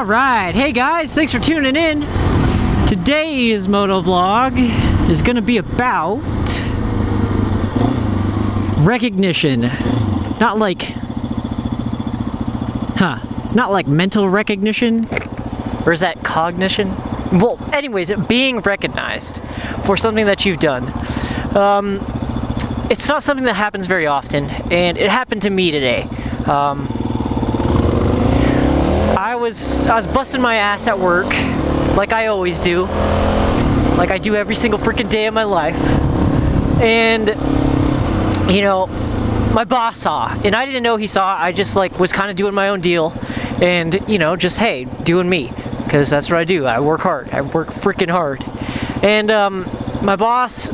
Alright, hey guys, thanks for tuning in. Today's motovlog is going to be about recognition. Not like mental recognition? Or is that cognition? Well, anyways, being recognized for something that you've done. It's not something that happens very often, and it happened to me today. I was busting my ass at work, like I always do, like I do every single freaking day of my life, and you know, my boss saw, and I didn't know he saw. I just like was kind of doing my own deal, and you know, just hey, doing me, because that's what I do. I work hard. I work freaking hard, and my boss,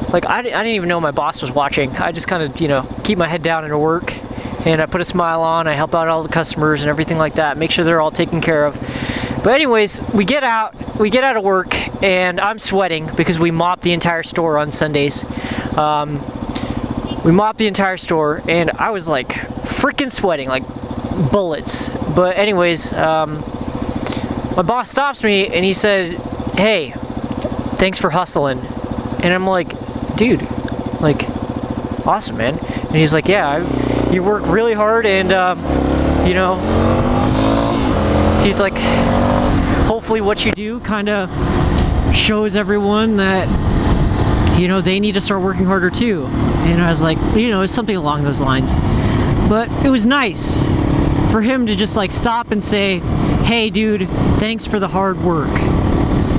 like I didn't even know my boss was watching. I just kind of, you know, keep my head down into work. And I put a smile on, I help out all the customers and everything like that, make sure they're all taken care of. But anyways, we get out of work, and I'm sweating because we mop the entire store on Sundays. We mopped the entire store, and I was like freaking sweating, like bullets. But anyways, my boss stops me, and he said, hey, thanks for hustling. And I'm like, dude, like, awesome, man. And he's like, yeah, you work really hard, and you know, he's like, hopefully what you do kind of shows everyone that, you know, they need to start working harder too. And I was like, you know, it's something along those lines. But it was nice for him to just like stop and say, hey dude, thanks for the hard work.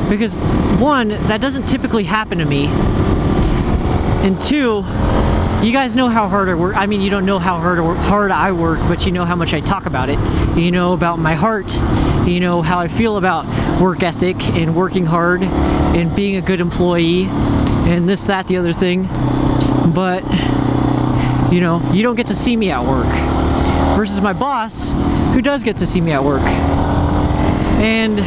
Because one, that doesn't typically happen to me, and two, you guys know how hard I work. I mean, you don't know how hard I work, but you know how much I talk about it. You know about my heart. You know how I feel about work ethic and working hard and being a good employee and this, that, the other thing. But, you know, you don't get to see me at work. Versus my boss, who does get to see me at work. And,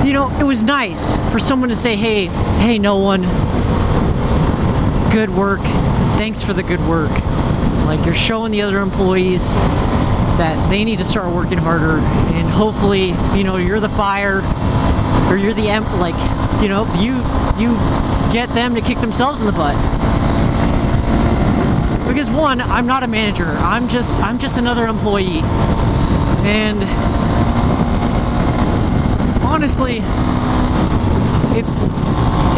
you know, it was nice for someone to say, hey, Noone, good work, thanks for the good work. Like, you're showing the other employees that they need to start working harder, and hopefully, you know, you're the fire, or you're the like, you know, you get them to kick themselves in the butt. Because one, I'm not a manager, I'm just another employee. And honestly,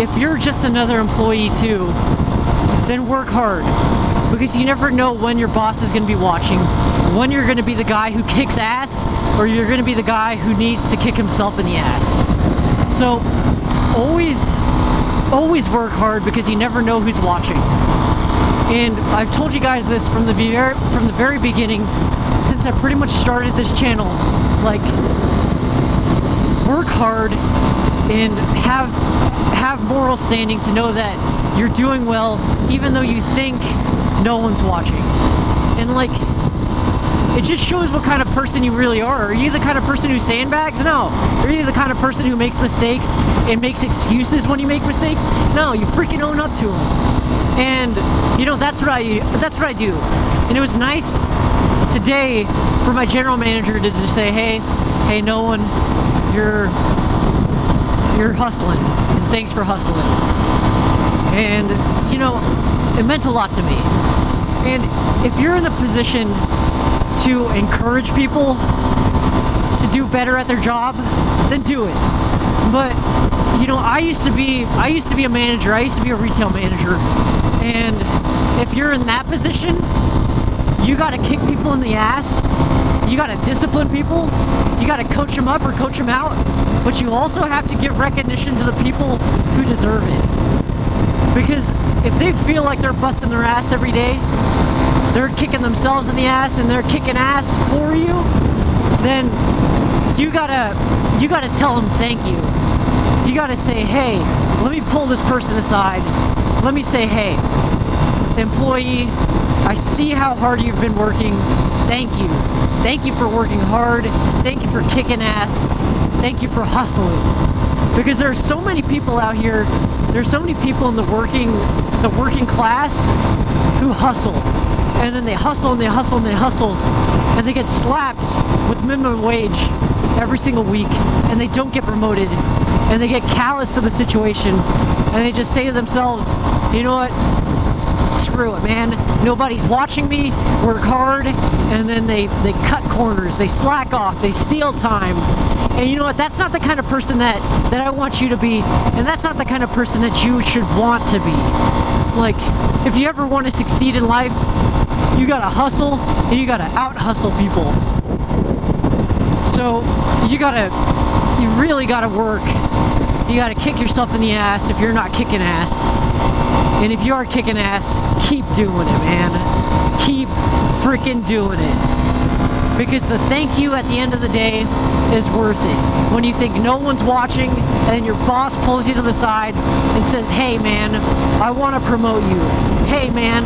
if you're just another employee too, then work hard, because you never know when your boss is going to be watching, when you're going to be the guy who kicks ass, or you're going to be the guy who needs to kick himself in the ass. So always work hard, because you never know who's watching. And I've told you guys this from the very beginning, since I pretty much started this channel. Like, work hard and have moral standing to know that you're doing well, even though you think no one's watching. And like, it just shows what kind of person you really are. Are you the kind of person who sandbags? No. Are you the kind of person who makes mistakes and makes excuses when you make mistakes? No, you freaking own up to them. And you know, that's what I do. And it was nice today for my general manager to just say, hey, Noone, you're hustling, and thanks for hustling. And you know, it meant a lot to me. And if you're in the position to encourage people to do better at their job, then do it. But you know, I used to be a manager. I used to be a retail manager. And if you're in that position, you gotta kick people in the ass. You gotta discipline people. You gotta coach them up or coach them out. But you also have to give recognition to the people who deserve it. Because if they feel like they're busting their ass every day, they're kicking themselves in the ass and they're kicking ass for you, then you gotta tell them thank you. You gotta say, hey, let me pull this person aside. Let me say, hey, employee, I see how hard you've been working. Thank you. Thank you for working hard. Thank you for kicking ass. Thank you for hustling. Because there's so many people out here, there's so many people in the working class who hustle. and then they hustle and they hustle and they hustle, and they get slapped with minimum wage every single week, and they don't get promoted, and they get callous to the situation, and they just say to themselves, you know what, screw it, man, nobody's watching me work hard, and then they cut corners, they slack off, they steal time. And you know what, that's not the kind of person that I want you to be, and that's not the kind of person that you should want to be. Like, if you ever want to succeed in life, you gotta hustle, and you gotta out-hustle people. So, you really gotta work. You gotta kick yourself in the ass if you're not kicking ass. And if you are kicking ass, keep doing it, man. Keep freaking doing it. Because the thank you at the end of the day is worth it. When you think no one's watching, and then your boss pulls you to the side and says, hey man, I want to promote you. Hey man,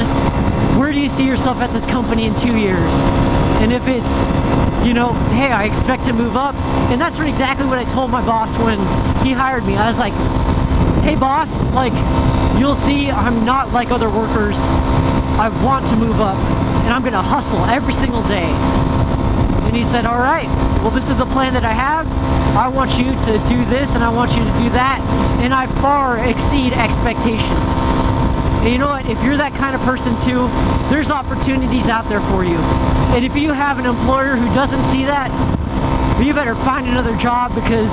where do you see yourself at this company in 2 years? And if it's, you know, hey, I expect to move up. And that's exactly what I told my boss when he hired me. I was like, hey boss, like, you'll see I'm not like other workers. I want to move up, and I'm going to hustle every single day. And he said, all right, well, this is the plan that I have. I want you to do this, and I want you to do that, and I far exceed expectations. And you know what? If you're that kind of person too, there's opportunities out there for you. And if you have an employer who doesn't see that, you better find another job, because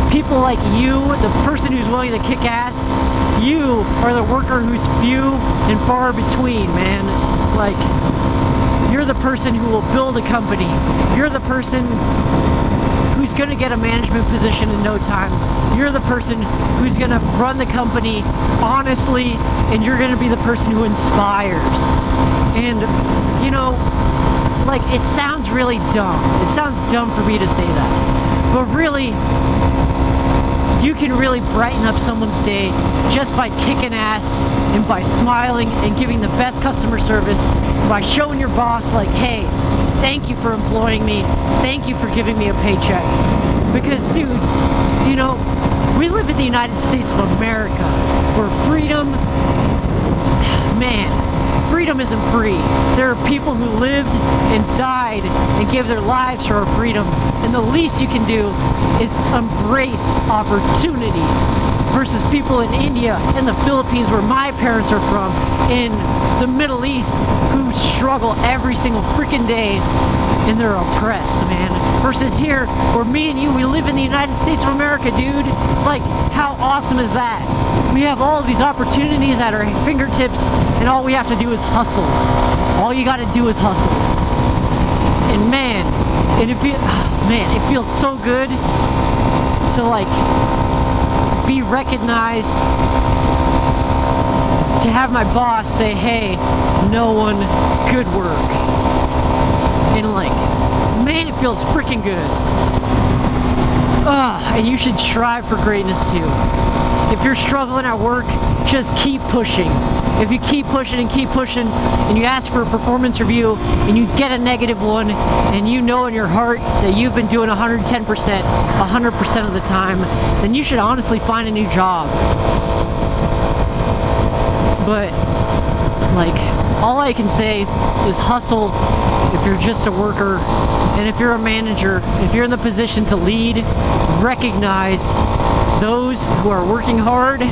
people like you, the person who's willing to kick ass, you are the worker who's few and far between, man. Like, you're the person who will build a company. You're the person who's going to get a management position in no time. You're the person who's going to run the company honestly, and you're going to be the person who inspires. And, you know, like, it sounds really dumb. It sounds dumb for me to say that. But really, you can really brighten up someone's day just by kicking ass and by smiling and giving the best customer service, by showing your boss, like, hey, thank you for employing me, thank you for giving me a paycheck. Because, dude, you know, we live in the United States of America, where freedom, man, freedom isn't free. There are people who lived and died and gave their lives for our freedom, and the least you can do is embrace opportunity. Versus people in India and the Philippines, where my parents are from, in the Middle East, who struggle every single freaking day, and they're oppressed, man. Versus here, where me and you, we live in the United States of America, dude. Like, how awesome is that? We have all of these opportunities at our fingertips, and all we have to do is hustle. All you gotta do is hustle. And man, it feels so good to, like, be recognized, to have my boss say, hey, Noone, good work. And like, man, it feels freaking good. And you should strive for greatness too. If you're struggling at work, just keep pushing. If you keep pushing and keep pushing, and you ask for a performance review, and you get a negative one, and you know in your heart that you've been doing 110%, 100% of the time, then you should honestly find a new job. But, like, all I can say is hustle if you're just a worker, and if you're a manager, if you're in the position to lead, recognize those who are working hard,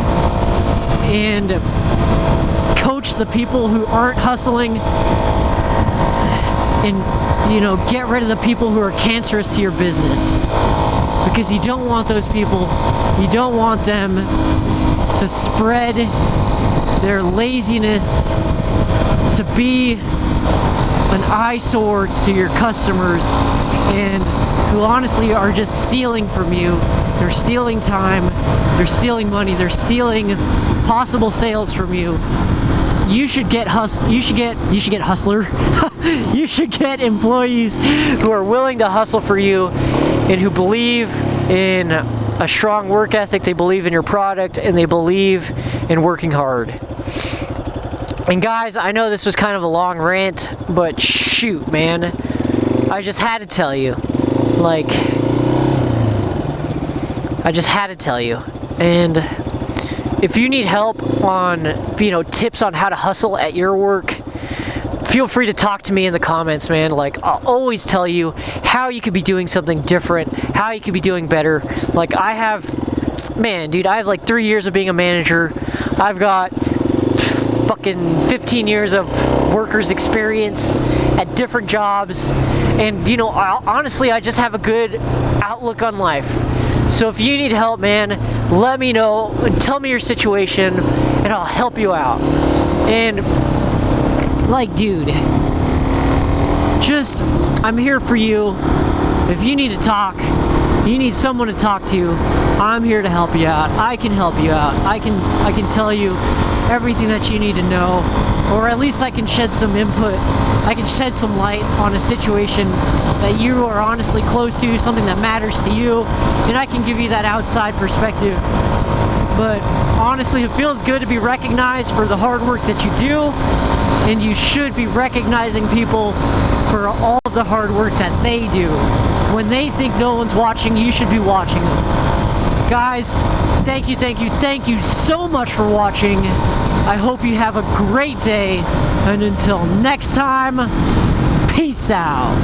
and coach the people who aren't hustling, and, you know, get rid of the people who are cancerous to your business, because you don't want those people. You don't want them to spread their laziness, to be an eyesore to your customers, and who honestly are just stealing from you. They're stealing time, they're stealing money, they're stealing possible sales from you. You should get hustler. You should get employees who are willing to hustle for you, and who believe in a strong work ethic, they believe in your product, and they believe in working hard. And guys, I know this was kind of a long rant, but shoot, man, I just had to tell you. Like, I just had to tell you. And if you need help on, you know, tips on how to hustle at your work, feel free to talk to me in the comments, man. Like, I'll always tell you how you could be doing something different, how you could be doing better. Like, I have, man, dude, I have like 3 years of being a manager. I've got fucking 15 years of workers experience at different jobs, and you know, honestly, I just have a good outlook on life. So if you need help, man, let me know and tell me your situation and I'll help you out. And like, dude, just, I'm here for you. If you need to talk, you need someone to talk to, I'm here to help you out. I can help you out. I can tell you everything that you need to know, or at least I can shed some input. I can shed some light on a situation that you are honestly close to, something that matters to you, and I can give you that outside perspective. But honestly, it feels good to be recognized for the hard work that you do, and you should be recognizing people for all of the hard work that they do. When they think no one's watching, you should be watching them. Guys, thank you so much for watching. I hope you have a great day, and until next time, peace out.